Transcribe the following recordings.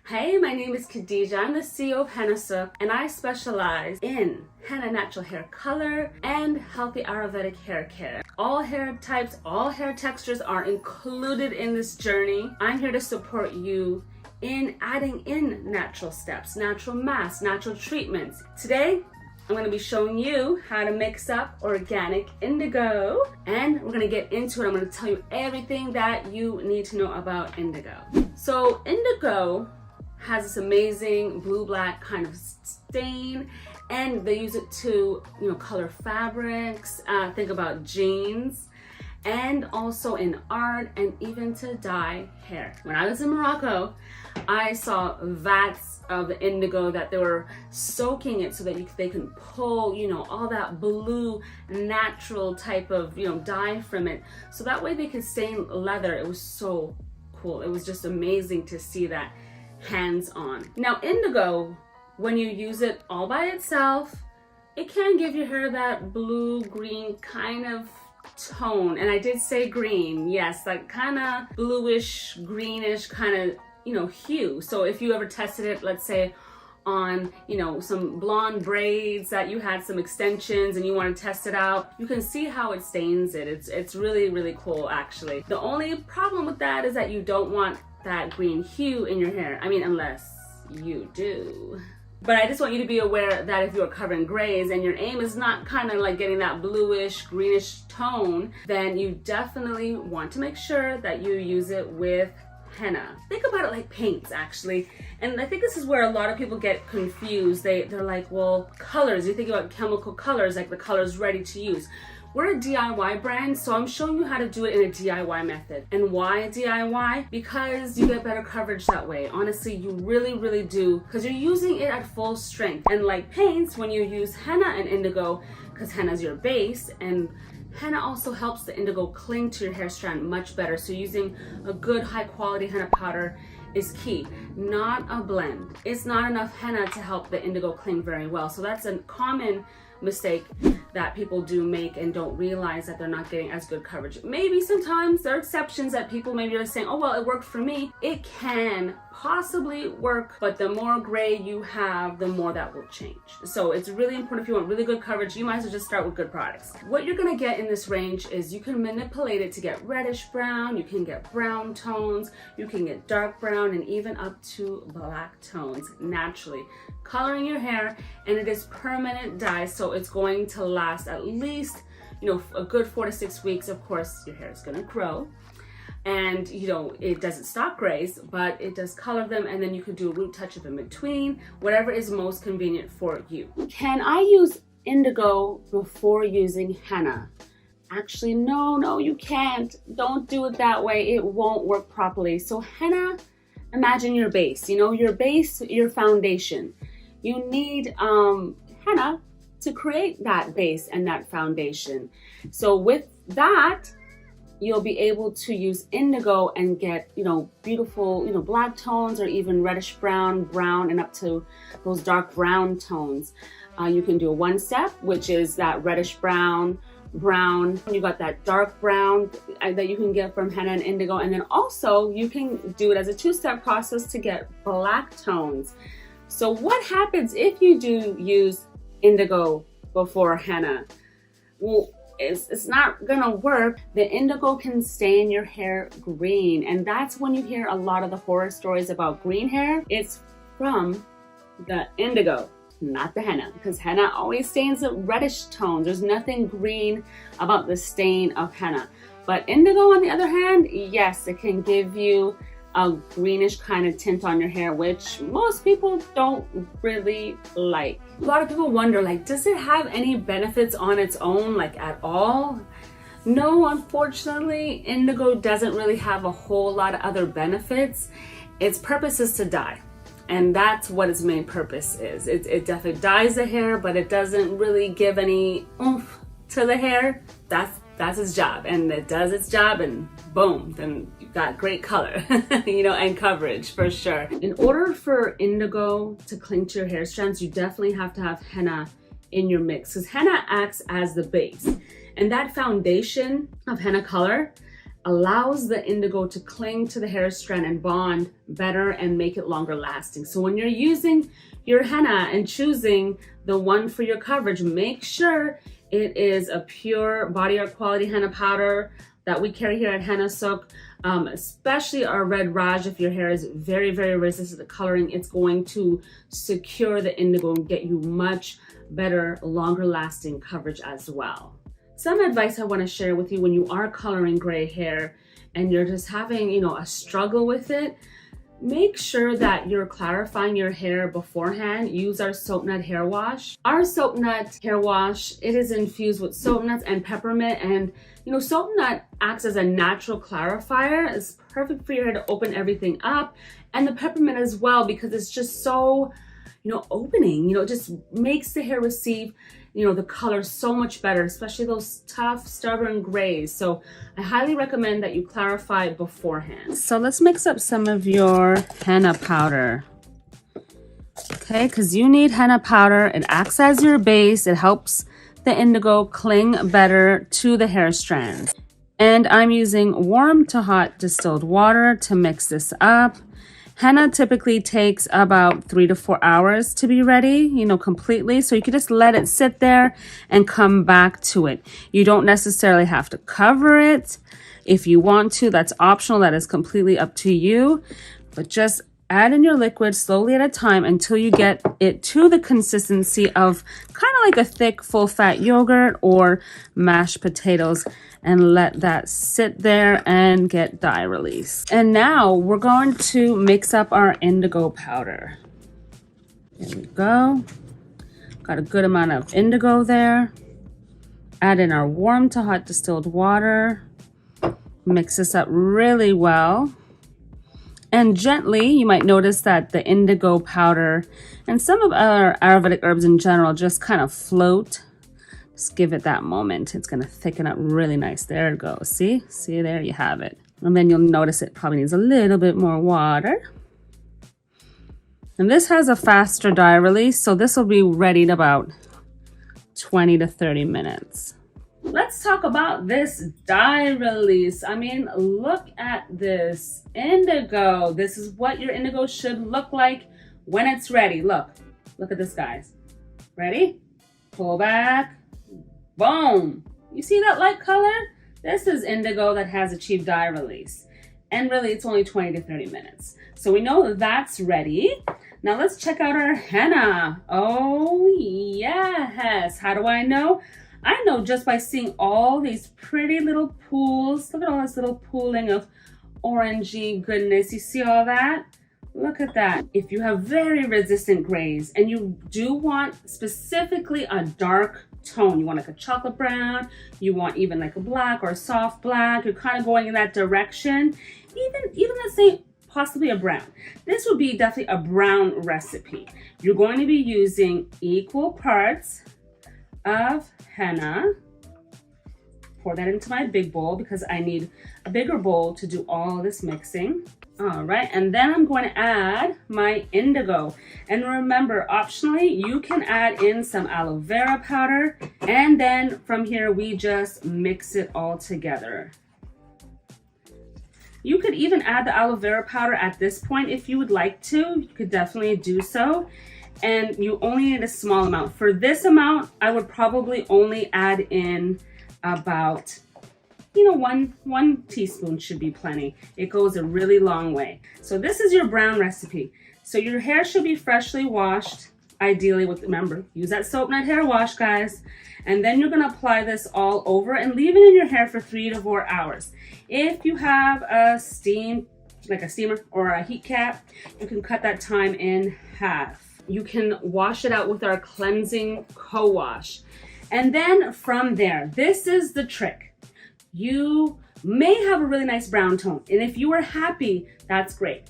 Hey, my name is Khadija. I'm the CEO of Hennasooq, and I specialize in henna natural hair color and healthy Ayurvedic hair care. All hair types, all hair textures are included in this journey. I'm here to support you in adding in natural steps, natural masks, natural treatments. Today, I'm going to be showing you how to mix up organic indigo, and we're going to get into it. I'm going to tell you everything that you need to know about indigo. So indigo has this amazing blue-black kind of stain, and they use it to, color fabrics, think about jeans, and also in art, and even to dye hair. When I was in Morocco, I saw vats of the indigo that they were soaking it so that they can pull, all that blue natural type of, dye from it. So that way they could stain leather. It was so cool. It was just amazing to see that hands-on. Now indigo, when you use it all by itself, it can give your hair that blue-green kind of tone. And I did say green, yes, that kind of bluish, greenish kind of, hue. So if you ever tested it, let's say on, some blonde braids that you had some extensions and you want to test it out, you can see how it stains it. It's really, really cool actually. The only problem with that is that you don't want that green hue in your hair. I mean, unless you do. But I just want you to be aware that if you're covering grays and your aim is not kind of like getting that bluish, greenish tone, then you definitely want to make sure that you use it with henna. Think about it like paints actually. And I think this is where a lot of people get confused. They're like, well, colors, you think about chemical colors, like the colors ready to use. We're a DIY brand, so I'm showing you how to do it in a DIY method. And why DIY? Because you get better coverage that way. Honestly, you really, really do, because you're using it at full strength. And like paints, when you use henna and indigo, because henna is your base, and henna also helps the indigo cling to your hair strand much better. So using a good high quality henna powder is key, not a blend. It's not enough henna to help the indigo cling very well. So that's a common mistake that people do make and don't realize that they're not getting as good coverage. Maybe sometimes there are exceptions that people maybe are saying, oh, well, it worked for me. It can possibly work, but the more gray you have, the more that will change. So it's really important. If you want really good coverage, you might as well just start with good products. What you're gonna get in this range is you can manipulate it to get reddish brown, you can get brown tones, you can get dark brown, and even up to black tones naturally. Coloring your hair, and it is permanent dye, so it's going to last at least, a good 4 to 6 weeks. Of course, your hair is gonna grow. And it doesn't stop grays, but it does color them, and then you can do a root touch up in between, whatever is most convenient for you. Can I use indigo before using henna? Actually, no, you can't. Don't do it that way. It won't work properly. So henna, imagine your base, your base, your foundation. You need henna to create that base and that foundation. So with that, you'll be able to use indigo and get, beautiful, black tones, or even reddish brown, and up to those dark brown tones. You can do a one step, which is that reddish brown. You got that dark brown that you can get from henna and indigo. And then also you can do it as a two-step process to get black tones. So what happens if you do use indigo before henna? Well, it's not gonna work. The indigo can stain your hair green, and that's when you hear a lot of the horror stories about green hair. It's from the indigo, not the henna, because henna always stains a reddish tone. There's nothing green about the stain of henna. But indigo, on the other hand, yes, it can give you a greenish kind of tint on your hair, which most people don't really like. A lot of people wonder, does it have any benefits on its own, at all? No, unfortunately, indigo doesn't really have a whole lot of other benefits. Its purpose is to dye, and that's what its main purpose is. It definitely dyes the hair, but it doesn't really give any oomph to the hair. That's its job, and it does its job, and boom, then you've got great color, and coverage for sure. In order for indigo to cling to your hair strands, you definitely have to have henna in your mix, because henna acts as the base, and that foundation of henna color allows the indigo to cling to the hair strand and bond better and make it longer lasting. So when you're using your henna and choosing the one for your coverage, make sure it is a pure body art quality henna powder that we carry here at Henna Sooq. Especially our red raj, if your hair is very, very resistant to coloring, it's going to secure the indigo and get you much better, longer lasting coverage as well. Some advice I want to share with you when you are coloring gray hair and you're just having, a struggle with it, make sure that you're clarifying your hair beforehand. Use our soap nut hair wash. Our soap nut hair wash, it is infused with soap nuts and peppermint, and soap nut acts as a natural clarifier. It's perfect for your hair to open everything up, and the peppermint as well, because it's just so opening. It just makes the hair receive the color so much better, especially those tough, stubborn grays. So I highly recommend that you clarify beforehand. So let's mix up some of your henna powder. Okay, because you need henna powder. It acts as your base. It helps the indigo cling better to the hair strands. And I'm using warm to hot distilled water to mix this up. Henna typically takes about 3 to 4 hours to be ready, completely. So you can just let it sit there and come back to it. You don't necessarily have to cover it. If you want to, that's optional. That is completely up to you. But just add in your liquid slowly at a time until you get it to the consistency of kind of like a thick, full-fat yogurt or mashed potatoes, and let that sit there and get dye release. And now we're going to mix up our indigo powder. There we go. Got a good amount of indigo there. Add in our warm to hot distilled water. Mix this up really well. And gently, you might notice that the indigo powder and some of our Ayurvedic herbs in general just kind of float. Just give it that moment. It's going to thicken up really nice. There it goes. See, there you have it. And then you'll notice it probably needs a little bit more water. And this has a faster dye release, so this will be ready in about 20 to 30 minutes. Let's talk about this dye release. I mean, look at this indigo. This is what your indigo should look like when it's ready. Look at this, guys. Ready? Pull back. Boom. You see that light color? This is indigo that has achieved dye release. And really, it's only 20 to 30 minutes. So we know that's ready. Now let's check out our henna. Oh, yes. How do I know? I know just by seeing all these pretty little pools. Look at all this little pooling of orangey goodness. You see all that? Look at that. If you have very resistant grays and you do want specifically a dark tone, you want like a chocolate brown, you want even like a black or a soft black, you're kind of going in that direction, even let's say possibly a brown. This would be definitely a brown recipe. You're going to be using equal parts of henna. Pour that into my big bowl because I need a bigger bowl to do all this mixing. All right, and then I'm going to add my indigo. And remember, optionally, you can add in some aloe vera powder. And then from here, we just mix it all together. You could even add the aloe vera powder at this point if you would like to. You could definitely do so. And you only need a small amount. For this amount, I would probably only add in about, one teaspoon should be plenty. It goes a really long way. So this is your brown recipe. So your hair should be freshly washed, ideally with, remember, use that soap nut hair wash, guys. And then you're gonna apply this all over and leave it in your hair for 3 to 4 hours. If you have a steam, like a steamer or a heat cap, you can cut that time in half. You can wash it out with our cleansing co-wash. And then from there, this is the trick. You may have a really nice brown tone. And if you are happy, that's great.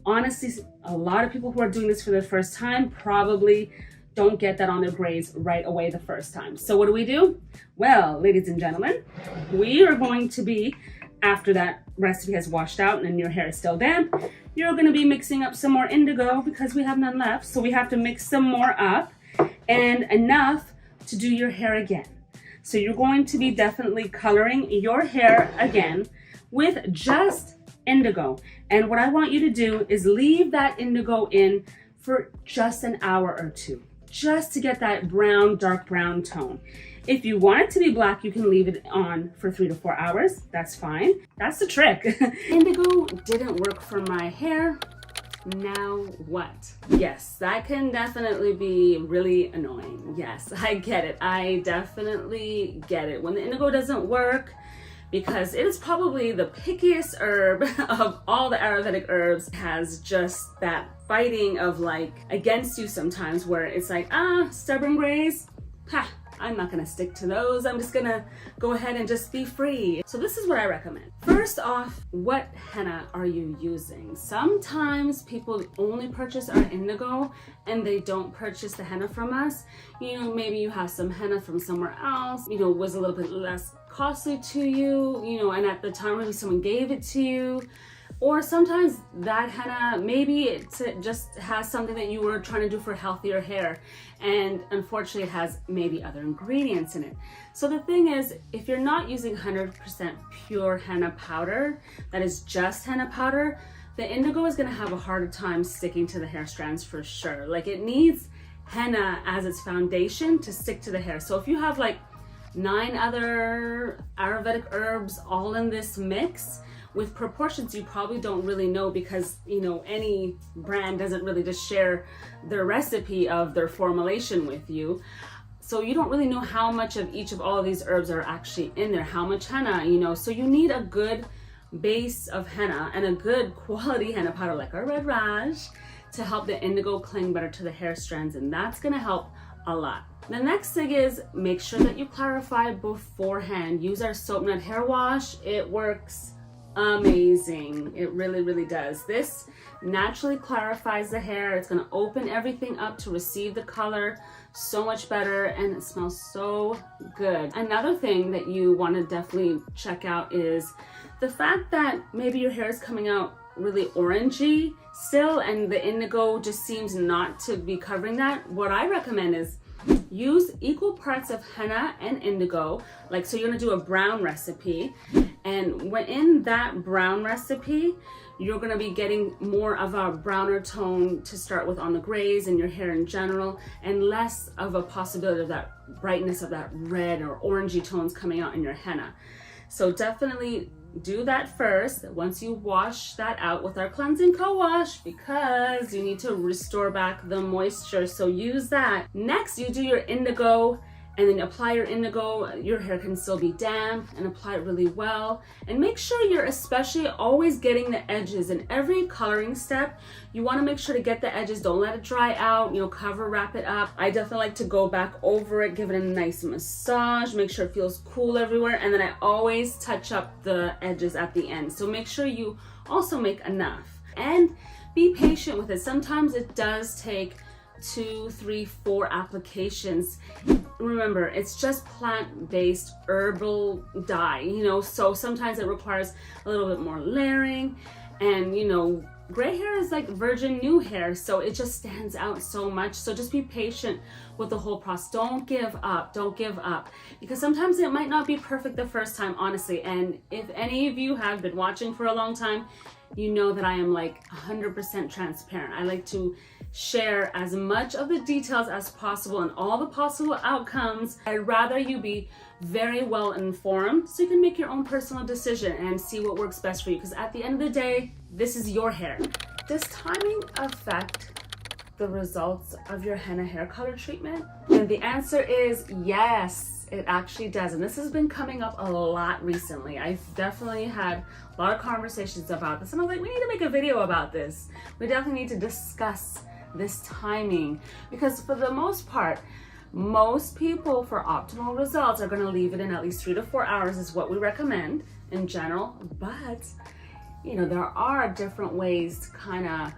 Honestly, a lot of people who are doing this for the first time probably don't get that on their grays right away the first time. So what do? Well, ladies and gentlemen, we are going to be, after that recipe has washed out and your hair is still damp, you're going to be mixing up some more indigo because we have none left. So we have to mix some more up and enough to do your hair again. So you're going to be definitely coloring your hair again with just indigo. And what I want you to do is leave that indigo in for just an hour or two, just to get that brown, dark brown tone. If you want it to be black, you can leave it on for 3 to 4 hours. That's fine. That's the trick. Indigo didn't work for my hair. Now what? Yes, that can definitely be really annoying. Yes, I get it. I definitely get it. When the indigo doesn't work, because it is probably the pickiest herb of all the Ayurvedic herbs, it has just that fighting of like against you sometimes, where it's like, stubborn grays, ha, I'm not gonna stick to those. I'm just gonna go ahead and just be free. So this is what I recommend. First off, what henna are you using? Sometimes people only purchase our indigo and they don't purchase the henna from us. You know, maybe you have some henna from somewhere else, you know, was a little bit less costly to you, you know, and at the time maybe someone gave it to you. Or sometimes that henna, maybe it just has something that you were trying to do for healthier hair, and unfortunately it has maybe other ingredients in it. So the thing is, if you're not using 100% pure henna powder, that is just henna powder, the indigo is going to have a harder time sticking to the hair strands for sure. Like, it needs henna as its foundation to stick to the hair. So if you have like 9 other Ayurvedic herbs all in this mix, with proportions you probably don't really know, because, you know, any brand doesn't really just share their recipe of their formulation with you. So you don't really know how much of each of all of these herbs are actually in there, how much henna, you know. So you need a good base of henna and a good quality henna powder like our Red Raj to help the indigo cling better to the hair strands, and that's gonna help a lot. The next thing is, make sure that you clarify beforehand. Use our soap nut hair wash. It works amazing. It really, really does. This naturally clarifies the hair. It's going to open everything up to receive the color so much better, and it smells so good. Another thing that you want to definitely check out is the fact that maybe your hair is coming out really orangey still, and the indigo just seems not to be covering that. What I recommend is use equal parts of henna and indigo. Like, so you're gonna do a brown recipe, and when in that brown recipe, you're gonna be getting more of a browner tone to start with on the grays and your hair in general, and less of a possibility of that brightness of that red or orangey tones coming out in your henna. So definitely do that first once you wash that out with our cleansing co-wash, because you need to restore back the moisture. So use that. Next, you do your indigo, and then apply your indigo. Your hair can still be damp, and apply it really well. And make sure you're especially always getting the edges. In every coloring step, you want to make sure to get the edges. Don't let it dry out, you know, cover, wrap it up. I definitely like to go back over it, give it a nice massage, make sure it feels cool everywhere. And then I always touch up the edges at the end. So make sure you also make enough, and be patient with it. Sometimes it does take 2, 3, 4 applications. Remember, it's just plant-based herbal dye, you know, so sometimes it requires a little bit more layering, and, you know, gray hair is like virgin new hair, so it just stands out so much. So just be patient with the whole process. Don't give up, because sometimes it might not be perfect the first time, honestly. And if any of you have been watching for a long time, you know that I am like 100% transparent. I like to share as much of the details as possible and all the possible outcomes. I'd rather you be very well informed so you can make your own personal decision and see what works best for you, because at the end of the day, this is your hair. Does timing affect the results of your henna hair color treatment? And the answer is yes, it actually does. And this has been coming up a lot recently. I've definitely had a lot of conversations about this, and I was like, we need to make a video about this. We definitely need to discuss this timing, because for the most part, most people for optimal results are going to leave it in at least 3 to 4 hours is what we recommend in general. But, you know, there are different ways to kind of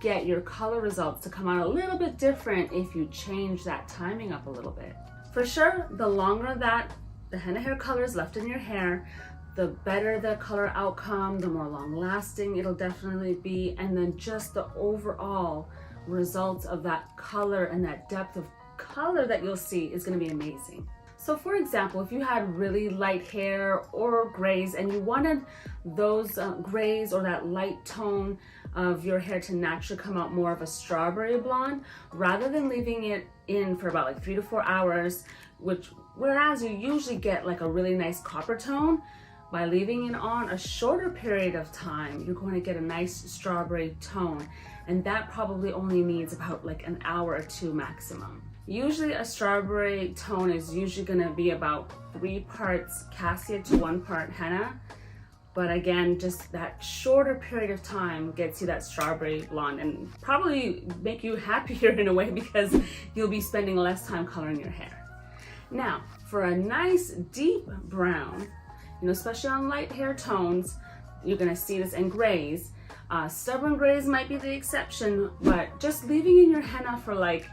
get your color results to come out a little bit different if you change that timing up a little bit. For sure, the longer that the henna hair color is left in your hair, the better the color outcome, the more long lasting it'll definitely be, and then just the overall results of that color and that depth of color that you'll see is going to be amazing. So for example, if you had really light hair or grays and you wanted those grays or that light tone of your hair to naturally come out more of a strawberry blonde, rather than leaving it in for about like 3 to 4 hours, whereas you usually get like a really nice copper tone, by leaving it on a shorter period of time, you're going to get a nice strawberry tone. And that probably only needs about like an hour or 2 maximum. Usually a strawberry tone is usually going to be about 3 parts cassia to 1 part henna. But again, just that shorter period of time gets you that strawberry blonde and probably make you happier in a way because you'll be spending less time coloring your hair. Now, for a nice deep brown, especially on light hair tones, you're gonna see this in grays. Stubborn grays might be the exception, but just leaving in your henna for like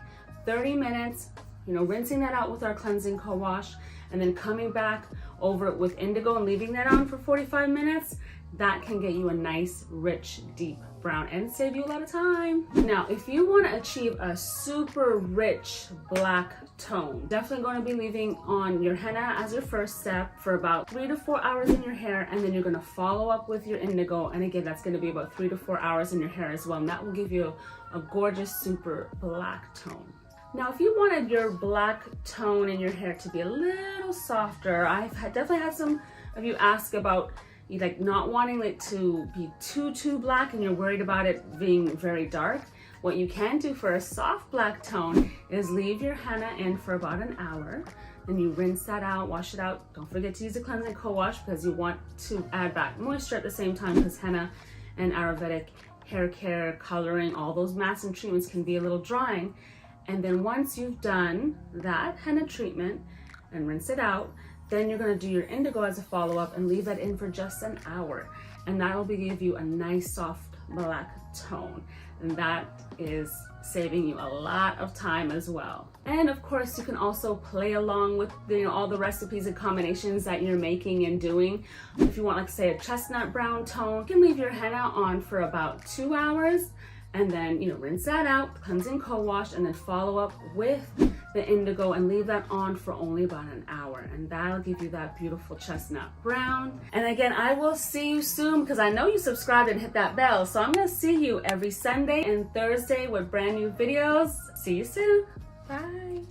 30 minutes, rinsing that out with our cleansing co-wash, and then coming back over it with indigo and leaving that on for 45 minutes, that can get you a nice, rich, deep brown and save you a lot of time. Now, if you want to achieve a super rich black tone, definitely going to be leaving on your henna as your first step for about 3 to 4 hours in your hair, and then you're going to follow up with your indigo, and again, that's going to be about 3 to 4 hours in your hair as well, and that will give you a gorgeous, super black tone. Now, if you wanted your black tone in your hair to be a little softer, I've definitely had some of you ask about like not wanting it to be too black and you're worried about it being very dark. What you can do for a soft black tone is leave your henna in for about an hour. Then you rinse that out, wash it out. Don't forget to use the cleansing co-wash because you want to add back moisture at the same time, because henna and Ayurvedic hair care, coloring, all those masks and treatments can be a little drying. And then once you've done that henna treatment and rinse it out, then you're gonna do your indigo as a follow-up and leave that in for just an hour. And that'll give you a nice soft black tone. And that is saving you a lot of time as well. And of course, you can also play along with all the recipes and combinations that you're making and doing. If you want, like say, a chestnut brown tone, you can leave your henna on for about 2 hours and then rinse that out, cleansing co-wash, and then follow up with the indigo and leave that on for only about an hour, and that'll give you that beautiful chestnut brown. And again, I will see you soon because I know you subscribed and hit that bell, so I'm gonna see you every Sunday and Thursday with brand new videos. See you soon. Bye.